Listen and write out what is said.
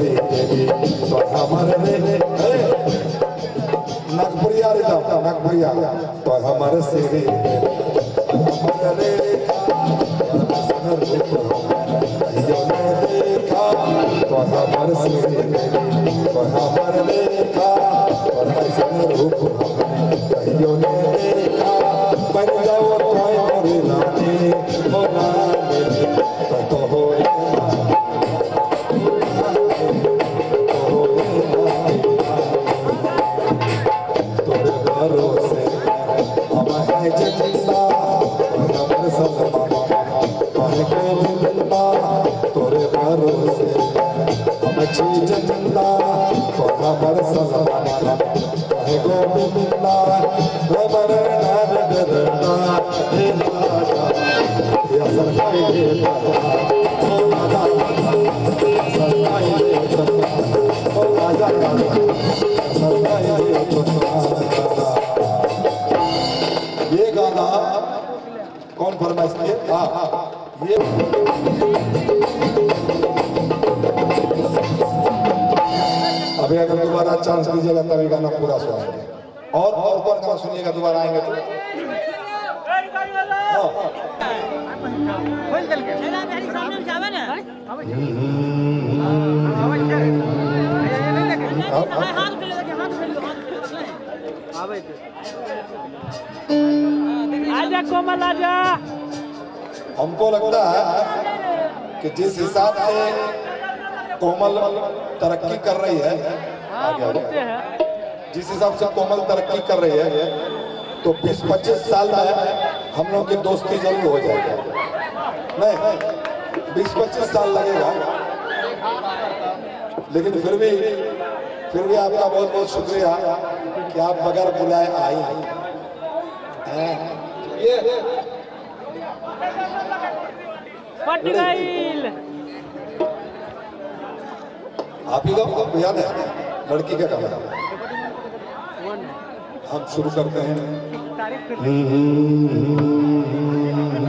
से तो हमारे नागपुरिया नागपुरिया तो हमारे से हमारे देखा तो हमारे से तो हमारे देखा रूप कहियो ने देखा बन जाओ मोरे नानी हो नानी तो हो तोरे भरोसे हम है जिंदा हमर सलमान कहे को जिंदा तोरे भरोसे हम छी जिंदा तो हमर सलमान कहे गोविंदा हमर नाम दरदा हे राजा या सरकाई देता ओ राजा सरकाई देता ओ राजा सरकाई देता। ये गाना कौन फरमाइश किए? ये अभी अगर दोबारा चांस दीजिएगा तभी गाना पूरा सुनाएंगे। और कौन गाना सुनिएगा दोबारा आएंगे तो आजा कोमल आजा। हमको लगता है कि जिस हिसाब से कोमल तरक्की कर रही है, जिस हिसाब से कोमल तरक्की कर रही है तो 20-25 साल में हम लोग की दोस्ती जरूर हो जाएगी। नहीं 20-25 साल लगेगा, लेकिन फिर भी आपका बहुत बहुत शुक्रिया कि आप बगैर बुलाए आई। ये आप ही लोग को याद है लड़की का गाना? हम शुरू करते हैं।